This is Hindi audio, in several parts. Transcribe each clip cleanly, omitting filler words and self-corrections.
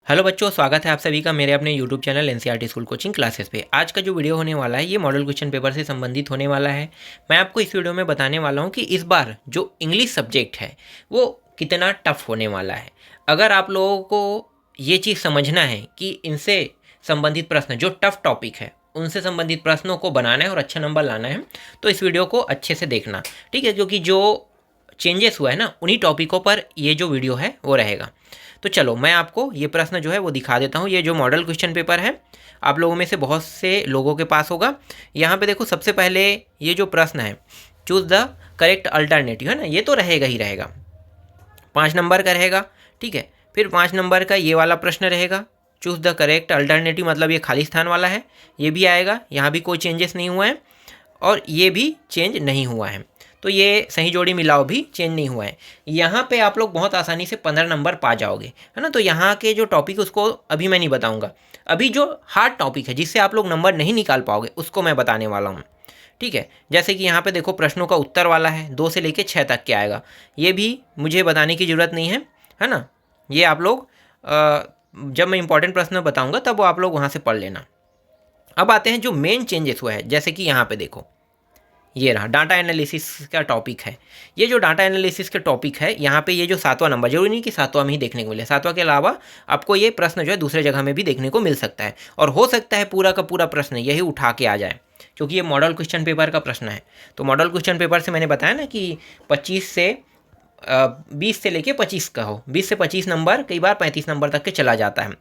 हेलो बच्चों, स्वागत है आप सभी का मेरे अपने YouTube channel NCERT school coaching classes पे। आज का जो वीडियो होने वाला है ये मॉडल क्वेश्चन पेपर से संबंधित होने वाला है। मैं आपको इस वीडियो में बताने वाला हूँ कि इस बार जो इंग्लिश सब्जेक्ट है वो कितना टफ होने वाला है। अगर आप लोगों को ये चीज़ समझना है कि इनसे संबंधित प्रश्न जो टफ टॉपिक है उनसे संबंधित प्रश्नों को बनाना है और अच्छा नंबर लाना है, तो इस वीडियो को अच्छे से देखना, ठीक है। क्योंकि जो चेंजेस हुआ है ना उन्हीं टॉपिकों पर ये जो वीडियो है वो रहेगा। तो चलो मैं आपको ये प्रश्न जो है वो दिखा देता हूँ। ये जो मॉडल क्वेश्चन पेपर है आप लोगों में से बहुत से लोगों के पास होगा। यहाँ पे देखो, सबसे पहले ये जो प्रश्न है चूज द करेक्ट अल्टरनेटिव है ना, ये तो रहेगा ही रहेगा, 5 नंबर का रहेगा, ठीक है। फिर 5 नंबर का ये वाला प्रश्न रहेगा, चूज द करेक्ट अल्टरनेटिव, मतलब ये खाली स्थान वाला है, ये भी आएगा। यहाँ भी कोई चेंजेस नहीं हुआ है और ये भी चेंज नहीं हुआ है, तो ये सही जोड़ी मिलाओ भी चेंज नहीं हुआ है। यहाँ पे आप लोग बहुत आसानी से 15 नंबर पा जाओगे, है ना। तो यहाँ के जो टॉपिक उसको अभी मैं नहीं बताऊँगा। अभी जो हार्ड टॉपिक है जिससे आप लोग नंबर नहीं निकाल पाओगे उसको मैं बताने वाला हूँ, ठीक है। जैसे कि यहाँ पे देखो प्रश्नों का उत्तर वाला है, 2 से लेके 6 तक के आएगा। ये भी मुझे बताने की ज़रूरत नहीं है ना। ये आप लोग जब मैं इंपॉर्टेंट प्रश्न बताऊँगा तब वो आप लोग वहाँ से पढ़ लेना। अब आते हैं जो मेन चेंजेस हुआ है, जैसे कि यहाँ पे देखो ये रहा डाटा एनालिसिस का टॉपिक है। ये जो डाटा एनालिसिस का टॉपिक है यहाँ पे ये जो 7वां नंबर, जरूरी नहीं कि 7वां में ही देखने को मिले, 7वां के अलावा आपको ये प्रश्न जो है दूसरे जगह में भी देखने को मिल सकता है। और हो सकता है पूरा का पूरा प्रश्न यही उठा के आ जाए, क्योंकि ये मॉडल क्वेश्चन पेपर का प्रश्न है। तो मॉडल क्वेश्चन पेपर से मैंने बताया ना कि 20 से लेके 25 का हो, 20 से 25 नंबर, कई बार 35 नंबर तक के चला जाता है।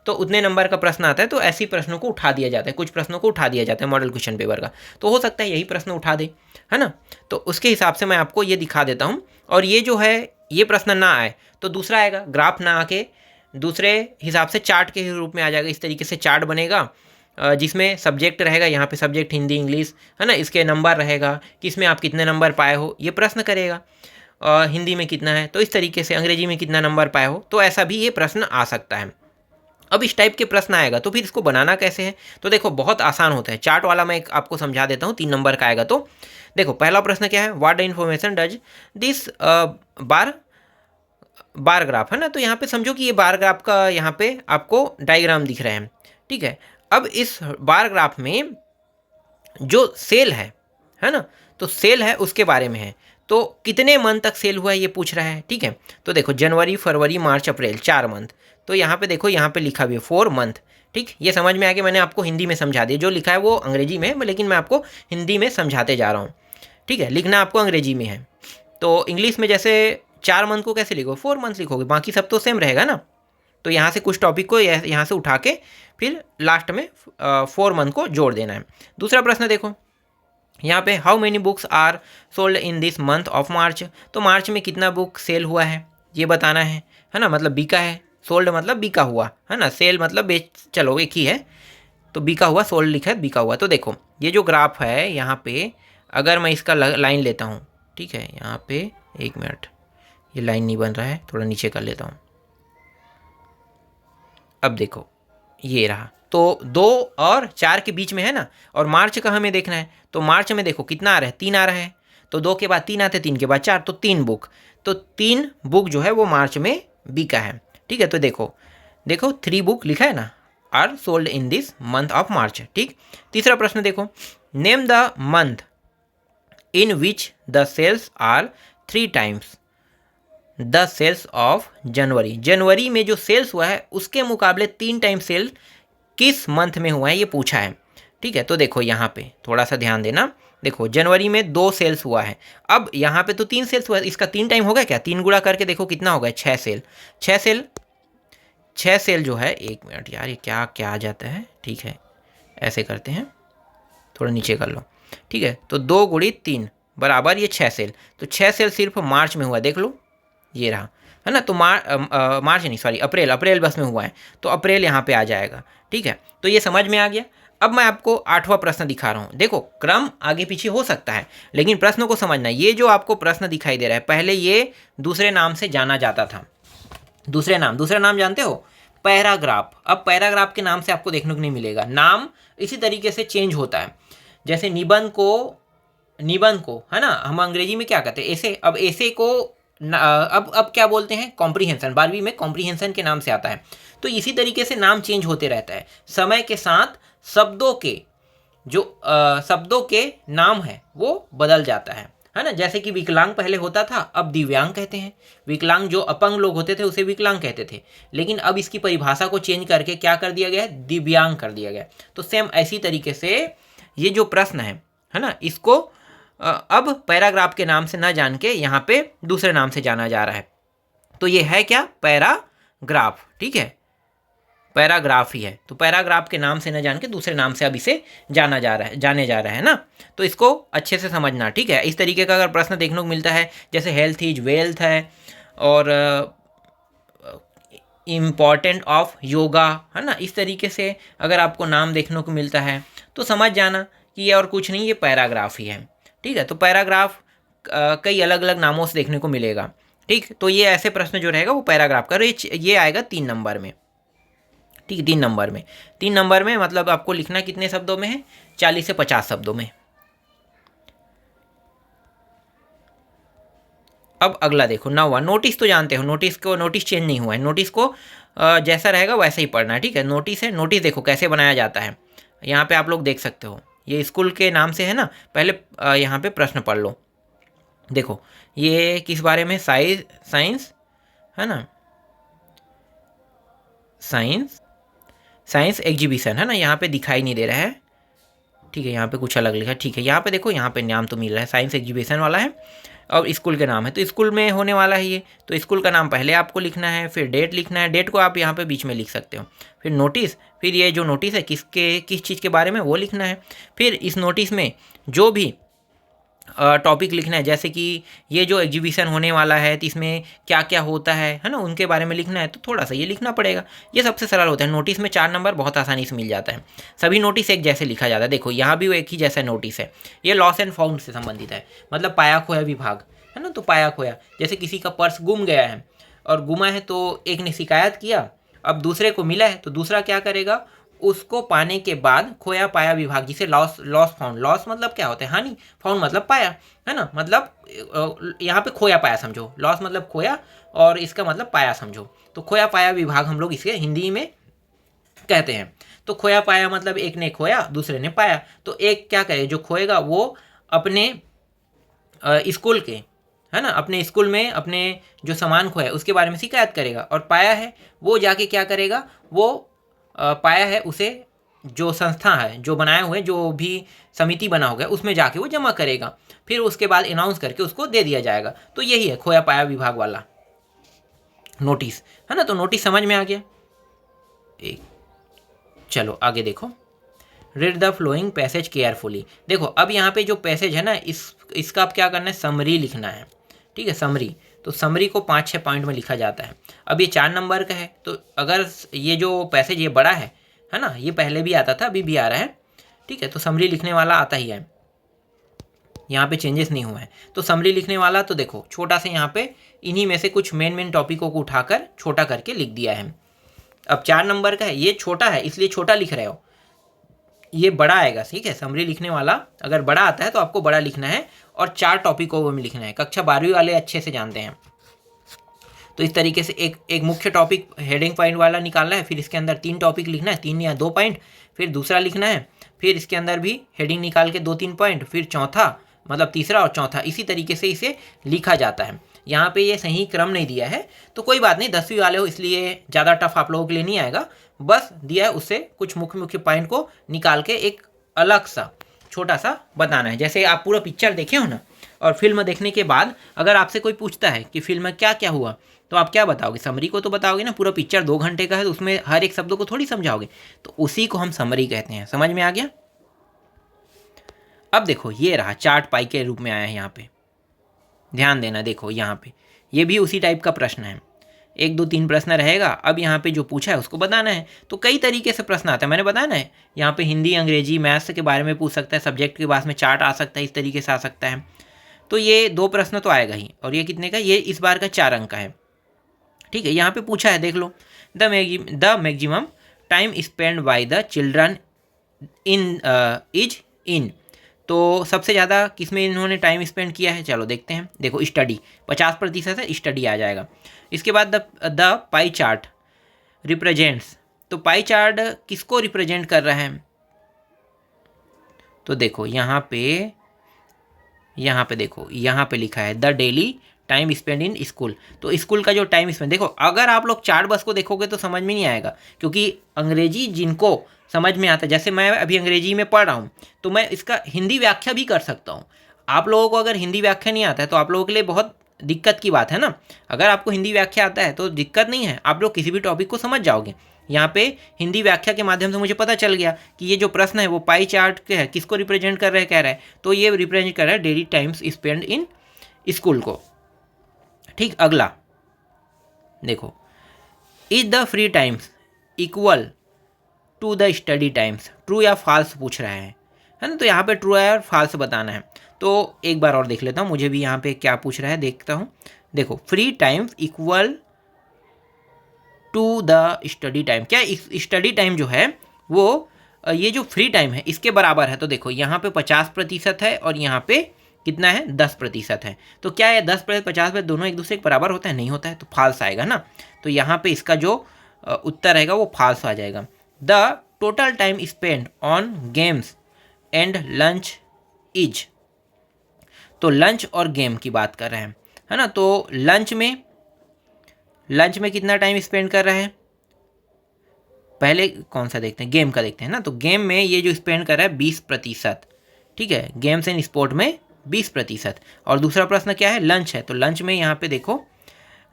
तो उतने नंबर का प्रश्न आता है, तो ऐसे प्रश्नों को उठा दिया जाता है, कुछ प्रश्नों को उठा दिया जाता है मॉडल क्वेश्चन पेपर का। तो हो सकता है यही प्रश्न उठा दे, है ना। तो उसके हिसाब से मैं आपको ये दिखा देता हूँ। और ये जो है ये प्रश्न ना आए तो दूसरा आएगा, ग्राफ ना आके दूसरे हिसाब से चार्ट के रूप में आ जाएगा। इस तरीके से चार्ट बनेगा जिसमें सब्जेक्ट रहेगा, यहाँ पे सब्जेक्ट हिंदी इंग्लिश, है ना। इसके नंबर रहेगा कि इसमें आप कितने नंबर पाए हो, ये प्रश्न करेगा। हिंदी में कितना है, तो इस तरीके से अंग्रेजी में कितना नंबर पाए हो, तो ऐसा भी ये प्रश्न आ सकता है। अब इस टाइप के प्रश्न आएगा तो फिर इसको बनाना कैसे है, तो देखो बहुत आसान होता है। चार्ट वाला मैं आपको समझा देता हूँ, 3 नंबर का आएगा। तो देखो पहला प्रश्न क्या है, what the information does this bar graph, है ना। तो यहाँ पे समझो कि ये बार ग्राफ का यहाँ पे आपको डायग्राम दिख रहे हैं, ठीक है। अब इस बार ग्राफ में जो सेल है ना, तो सेल है उसके बारे में है। तो कितने मंथ तक सेल हुआ है ये पूछ रहा है, ठीक है। तो देखो जनवरी फरवरी मार्च अप्रैल 4 मंथ, तो यहाँ पे देखो यहाँ पे लिखा भी है 4 मंथ, ठीक। ये समझ में आ गया, मैंने आपको हिंदी में समझा दिया। जो लिखा है वो अंग्रेजी में है, लेकिन मैं आपको हिंदी में समझाते जा रहा हूँ, ठीक है। लिखना आपको अंग्रेजी में है। तो इंग्लिश में जैसे 4 मंथ को कैसे लिखोगे, 4 मंथ लिखोगे, बाकी सब तो सेम रहेगा ना। तो यहाँ से कुछ टॉपिक को यहाँ से उठा के फिर लास्ट में 4 मंथ को जोड़ देना है। दूसरा प्रश्न देखो यहाँ पे, how many books are sold in this month of March, तो मार्च में कितना बुक सेल हुआ है ये बताना है ना। मतलब बिका है, सोल्ड मतलब बिका हुआ, है ना। सेल मतलब बेच, चलो एक ही है, तो बिका हुआ, सोल्ड लिखा है, बिका हुआ। तो देखो ये जो ग्राफ है यहाँ पे, अगर मैं इसका लाइन लेता हूँ, ठीक है। यहाँ पे 1 मिनट, ये लाइन नहीं बन रहा है, थोड़ा नीचे कर लेता हूँ। अब देखो ये रहा, तो 2 और 4 के बीच में है ना, और मार्च का हमें देखना है। तो मार्च में देखो कितना आ रहा है, 3 आ रहा है। तो 2 के बाद 3 आते, 3 के बाद 4, तो 3 बुक। तो 3 बुक जो है वो मार्च में बिका है, ठीक है। तो देखो देखो 3 बुक लिखा है ना, are sold in this month of March, ठीक। तीसरा प्रश्न देखो, name the month in which the sales are 3 times the sales of January, जनवरी में जो सेल्स हुआ है उसके मुकाबले 3 टाइम सेल किस मंथ में हुआ है ये पूछा है, ठीक है। तो देखो यहाँ पे थोड़ा सा ध्यान देना, देखो जनवरी में 2 सेल्स हुआ है, अब यहाँ पे तो 3 सेल्स हुआ है, इसका 3 टाइम होगा क्या, 3 गुणा करके देखो कितना होगा, 6 सेल। 6 सेल जो है, 1 मिनट यार, ये क्या क्या आ जाता है, ठीक है। ऐसे करते हैं, थोड़ा नीचे कर लो, ठीक है। तो 2 गुणित 3 बराबर ये 6 सेल, तो 6 सेल सिर्फ मार्च में हुआ, देख लो ये रहा, है ना। तो मार्च नहीं, सॉरी अप्रैल बस में हुआ है, तो अप्रैल यहाँ पे आ जाएगा, ठीक है। तो ये समझ में आ गया। अब मैं आपको 8वां प्रश्न दिखा रहा हूँ। देखो क्रम आगे पीछे हो सकता है, लेकिन प्रश्न को समझना। ये जो आपको प्रश्न दिखाई दे रहा है, पहले ये दूसरे नाम से जाना जाता था। दूसरा नाम जानते हो, पैराग्राफ। अब पैराग्राफ के नाम से आपको देखने को नहीं मिलेगा, नाम इसी तरीके से चेंज होता है। जैसे निबंध को, है ना, हम अंग्रेजी में क्या कहते हैं, ऐसे। अब ऐसे को अब क्या बोलते हैं, कॉम्प्रीहेंशन, 12वीं में कॉम्प्रीहेंशन के नाम से आता है। तो इसी तरीके से नाम चेंज होते रहता है समय के साथ, शब्दों के जो शब्दों के नाम है वो बदल जाता है ना। जैसे कि विकलांग पहले होता था, अब दिव्यांग कहते हैं। विकलांग जो अपंग लोग होते थे उसे विकलांग कहते थे, लेकिन अब इसकी परिभाषा को चेंज करके क्या कर दिया गया है, दिव्यांग कर दिया गया। तो सेम ऐसी तरीके से ये जो प्रश्न है ना, इसको अब पैराग्राफ के नाम से ना जान के यहाँ पे दूसरे नाम से जाना जा रहा है। तो ये है क्या, पैराग्राफ। ठीक है, पैराग्राफ ही है। तो पैराग्राफ के नाम से न जान के दूसरे नाम से अब इसे जाने जा रहा है ना। तो इसको अच्छे से समझना, ठीक है। इस तरीके का अगर प्रश्न देखने को मिलता है, जैसे हेल्थ इज वेल्थ है, और इम्पॉर्टेंट ऑफ योगा, है ना, इस तरीके से अगर आपको नाम देखने को मिलता है तो समझ जाना कि ये और कुछ नहीं, ये पैराग्राफ ही है। ठीक है, तो पैराग्राफ कई अलग अलग नामों से देखने को मिलेगा। ठीक, तो ये ऐसे प्रश्न जो रहेगा वो पैराग्राफ का, ये आएगा 3 नंबर में। ठीक, 3 नंबर में मतलब आपको लिखना कितने शब्दों में है, 40 से 50 शब्दों में। अब अगला देखो 9वां, नोटिस तो जानते हो, नोटिस चेंज नहीं हुआ है, नोटिस को जैसा रहेगा वैसा ही पढ़ना है। ठीक है, नोटिस है, नोटिस देखो कैसे बनाया जाता है, यहाँ पे आप लोग देख सकते हो, ये स्कूल के नाम से है ना। पहले यहाँ पे प्रश्न पढ़ लो। देखो ये किस बारे में, साइंस है ना, साइंस एग्जीबिशन है ना, यहाँ पे दिखाई नहीं दे रहा है। ठीक है, यहाँ पे कुछ अलग लिखा है। ठीक है, यहाँ पे देखो, यहाँ पे नाम तो मिल रहा है, साइंस एग्जीबिशन वाला है, और स्कूल के नाम है, तो स्कूल में होने वाला है ये। तो स्कूल का नाम पहले आपको लिखना है, फिर डेट लिखना है, डेट को आप यहाँ पे बीच में लिख सकते हो, फिर नोटिस, फिर ये जो नोटिस है किस चीज़ के बारे में वो लिखना है, फिर इस नोटिस में जो भी टॉपिक लिखना है, जैसे कि ये जो एग्जीबिशन होने वाला है तो इसमें क्या क्या होता है ना, उनके बारे में लिखना है, तो थोड़ा सा ये लिखना पड़ेगा। ये सबसे सरल होता है, नोटिस में 4 नंबर बहुत आसानी से मिल जाता है, सभी नोटिस एक जैसे लिखा जाता है। देखो यहाँ भी वो एक ही जैसा नोटिस है, ये लॉस एंड फाउंड से संबंधित है, मतलब पाया खोया विभाग है ना। तो पाया खोया, जैसे किसी का पर्स गुम गया है और गुमा है, तो एक ने शिकायत किया, अब दूसरे को मिला है, तो दूसरा क्या करेगा, उसको पाने के बाद खोया पाया विभाग, जिसे लॉस फाउंड, लॉस मतलब क्या होता है, हानि, फाउंड मतलब पाया, है ना, मतलब यहाँ पे खोया पाया समझो, लॉस मतलब खोया और इसका मतलब पाया समझो। तो खोया पाया विभाग हम लोग इसके हिंदी में कहते हैं। तो खोया पाया मतलब एक ने खोया, दूसरे ने पाया, तो एक क्या करे, जो खोएगा वो अपने स्कूल के, है ना, अपने स्कूल में अपने जो सामान खोया उसके बारे में शिकायत करेगा, और पाया है वो जाके क्या करेगा, वो पाया है उसे जो संस्था है, जो बनाए हुए, जो भी समिति बना होगा उसमें जाके वो जमा करेगा, फिर उसके बाद अनाउंस करके उसको दे दिया जाएगा। तो यही है खोया पाया विभाग वाला नोटिस, है ना। तो नोटिस समझ में आ गया। एक चलो आगे देखो, read the flowing passage carefully. देखो अब यहाँ पे जो पैसेज है ना, इसका अब क्या करना है, समरी लिखना है। ठीक है, समरी, तो समरी को 5-6 पॉइंट में लिखा जाता है। अब ये 4 नंबर का है, तो अगर ये जो पैसेज ये बड़ा है ना, ये पहले भी आता था, अभी भी आ रहा है। ठीक है, तो समरी लिखने वाला आता ही है, यहाँ पे चेंजेस नहीं हुआ है। तो समरी लिखने वाला, तो देखो छोटा से यहाँ पे इन्हीं में से कुछ मेन टॉपिकों को उठाकर छोटा करके लिख दिया है। अब 4 नंबर का है, ये छोटा है इसलिए छोटा लिख रहे हो, ये बड़ा आएगा। ठीक है, समरी लिखने वाला अगर बड़ा आता है तो आपको बड़ा लिखना है, और 4 टॉपिकों में लिखना है। कक्षा 12वीं वाले अच्छे से जानते हैं। तो इस तरीके से एक मुख्य टॉपिक हेडिंग पॉइंट वाला निकालना है, फिर इसके अंदर 3 टॉपिक लिखना है, 3 या 2 पॉइंट, फिर दूसरा लिखना है, फिर इसके अंदर भी हेडिंग निकाल के 2-3 पॉइंट, फिर चौथा मतलब तीसरा और चौथा, इसी तरीके से इसे लिखा जाता है। यहाँ पे ये सही क्रम नहीं दिया है, तो कोई बात नहीं, 10वीं वाले हो इसलिए ज़्यादा टफ आप लोगों के लिए नहीं आएगा। बस दिया है उससे कुछ मुख्य पॉइंट को निकाल के एक अलग सा छोटा सा बताना है। जैसे आप पूरा पिक्चर देखे हो ना, और फिल्म देखने के बाद अगर आपसे कोई पूछता है कि फिल्म में क्या क्या हुआ, तो आप क्या बताओगे, समरी को तो बताओगे ना। पूरा पिक्चर 2 घंटे का है, तो उसमें हर एक शब्दों को थोड़ी समझाओगे, तो उसी को हम समरी कहते हैं। समझ में आ गया। अब देखो ये रहा, चार्ट पाई के रूप में आया है यहाँ पे, ध्यान देना। देखो यहाँ पे ये भी उसी टाइप का प्रश्न है, 1 2 3 प्रश्न रहेगा। अब यहाँ पे जो पूछा है उसको बताना है। तो कई तरीके से प्रश्न आता है, मैंने बताया ना, यहाँ पे हिंदी अंग्रेजी मैथ्स के बारे में पूछ सकता है, सब्जेक्ट के पास में चार्ट आ सकता है, इस तरीके से आ सकता है। तो ये 2 प्रश्न तो आएगा ही। और ये कितने का, ये इस बार का 4 अंक का है। ठीक है, यहाँ पे पूछा है, देख लो, the maximum time spend by the children is in. तो सबसे ज़्यादा किस में इन्होंने टाइम स्पेंड किया है, चलो देखते हैं। देखो स्टडी 50% है, स्टडी आ जाएगा। इसके बाद द पाई चार्ट रिप्रेजेंट्स, तो पाई चार्ट किसको रिप्रेजेंट कर रहा है, तो देखो यहाँ पे देखो यहाँ पे लिखा है the daily time spend in school. तो स्कूल का जो टाइम स्पेंड, देखो अगर आप लोग चार्ट बस को देखोगे तो समझ में नहीं आएगा, क्योंकि अंग्रेजी जिनको समझ में आता है, जैसे मैं अभी अंग्रेजी में पढ़ रहा हूँ तो मैं इसका हिंदी व्याख्या भी कर सकता हूँ। आप लोगों को अगर हिंदी व्याख्या नहीं आता है तो आप लोगों के लिए बहुत दिक्कत की बात है ना। अगर आपको हिंदी व्याख्या आता है तो दिक्कत नहीं है, आप लोग किसी भी टॉपिक को समझ जाओगे। यहाँ पे हिंदी व्याख्या के माध्यम से मुझे पता चल गया कि ये जो प्रश्न है वो पाई चार्ट के है, किसको रिप्रेजेंट कर रहा है, कह रहा है तो ये रिप्रेजेंट कर रहा है daily times spend in school को। ठीक, अगला देखो, is the free times equal to the study times, true या फॉल्स पूछ रहा है ना। तो यहाँ पे ट्रू है और फॉल्स बताना है। तो एक बार और देख लेता हूँ मुझे भी यहाँ पे क्या पूछ रहा है, देखता हूँ। देखो free times equal to the study time, क्या स्टडी टाइम जो है वो ये जो फ्री टाइम है इसके बराबर है। तो देखो यहाँ पे 50% है और यहाँ पे कितना है, 10% है। तो क्या है 10% 50% दोनों एक दूसरे के बराबर होता है, नहीं होता है, तो फॉल्स आएगा ना। तो यहाँ पे इसका जो उत्तर रहेगा वो फॉल्स आ जाएगा। The total time spend on games and lunch is, तो लंच और गेम की बात कर रहे हैं, है ना। तो लंच में कितना टाइम स्पेंड कर रहे हैं, पहले कौन सा देखते हैं, गेम का देखते हैं ना। तो गेम में ये जो स्पेंड कर रहा है 20%, ठीक है, गेम्स एंड स्पोर्ट में 20%। और दूसरा प्रश्न क्या है, लंच है, तो लंच में यहाँ पे देखो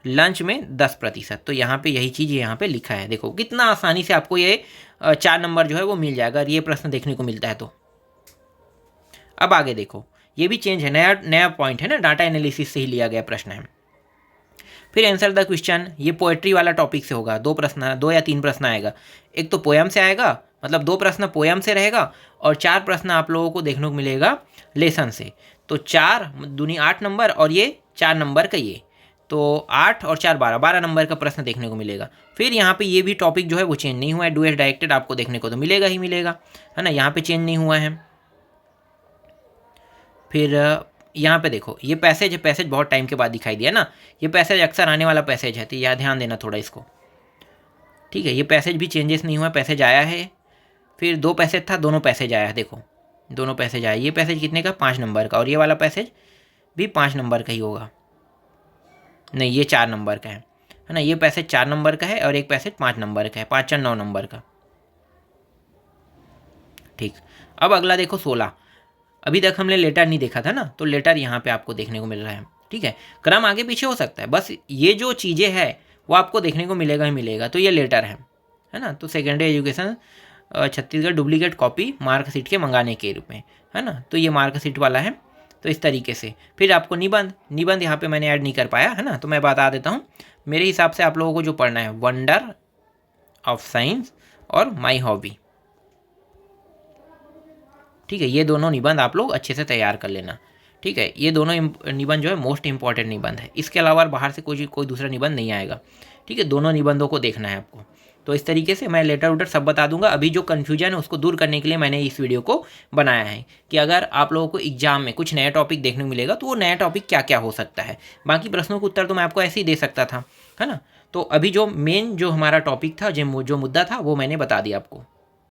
लंच में 10%। तो यहाँ पे यही चीज़ यहाँ पे लिखा है। देखो कितना आसानी से आपको ये 4 नंबर जो है वो मिल जाएगा, अगर ये प्रश्न देखने को मिलता है तो। अब आगे देखो, ये भी चेंज है, नया पॉइंट है ना, डाटा एनालिसिस से ही लिया गया प्रश्न है। फिर आंसर द क्वेश्चन, ये पोएट्री वाला टॉपिक से होगा। 2 या 3 प्रश्न आएगा, एक तो पोएम से आएगा, मतलब 2 प्रश्न पोएम से रहेगा और 4 प्रश्न आप लोगों को देखने को मिलेगा लेसन से। तो 4 दूनी 8 नंबर और ये 4 नंबर का, ये तो 8 और 4 12 नंबर का प्रश्न देखने को मिलेगा। फिर यहाँ पे ये भी टॉपिक जो है वो चेंज नहीं हुआ है, डुएट डायरेक्टेड आपको देखने को तो मिलेगा ही मिलेगा, है ना, यहाँ पे चेंज नहीं हुआ है। फिर यहाँ पे देखो ये पैसेज है, पैसेज बहुत टाइम के बाद दिखाई दिया ना, ये पैसेज अक्सर आने वाला पैसेज है, तो यह ध्यान देना थोड़ा इसको, ठीक है। ये पैसेज भी चेंजेस नहीं हुआ, पैसेज आया है। फिर 2 पैसेज था, दोनों पैसेज आया है, देखो दोनों पैसेज आया। ये पैसेज कितने का, 5 नंबर का, और ये वाला पैसेज भी 5 नंबर का ही होगा, नहीं ये 4 नंबर का है ना। ये पैसेज 4 नंबर का है और एक पैसेज 5 नंबर का है, 5 4 9 नंबर का, ठीक। अब अगला देखो 16, अभी तक हमने लेटर नहीं देखा था ना, तो लेटर यहाँ पे आपको देखने को मिल रहा है, ठीक है। क्रम आगे पीछे हो सकता है, बस ये जो चीज़ें हैं वो आपको देखने को मिलेगा ही मिलेगा। तो ये लेटर है ना। तो secondary education Chhattisgarh duplicate copy marksheet के मंगाने के रूप में, है ना। तो ये मार्कशीट वाला है, तो इस तरीके से। फिर आपको निबंध यहाँ पे मैंने ऐड नहीं कर पाया, है ना, तो मैं बता देता हूँ। मेरे हिसाब से आप लोगों को जो पढ़ना है, वंडर ऑफ साइंस और माई हॉबी, ठीक है। ये दोनों निबंध आप लोग अच्छे से तैयार कर लेना, ठीक है। ये दोनों निबंध जो है मोस्ट इंपॉर्टेंट निबंध है, इसके अलावा बाहर से कोई दूसरा निबंध नहीं आएगा, ठीक है। दोनों निबंधों को देखना है आपको। तो इस तरीके से मैं लेटर उटर सब बता दूंगा। अभी जो कन्फ्यूजन है उसको दूर करने के लिए मैंने इस वीडियो को बनाया है कि अगर आप लोगों को एग्जाम में कुछ नया टॉपिक देखने को मिलेगा तो वो नया टॉपिक क्या क्या हो सकता है। बाकी प्रश्नों का उत्तर तो मैं आपको ऐसे ही दे सकता था, है ना। तो अभी जो मेन जो हमारा टॉपिक था, जो मुद्दा था, वो मैंने बता दिया आपको।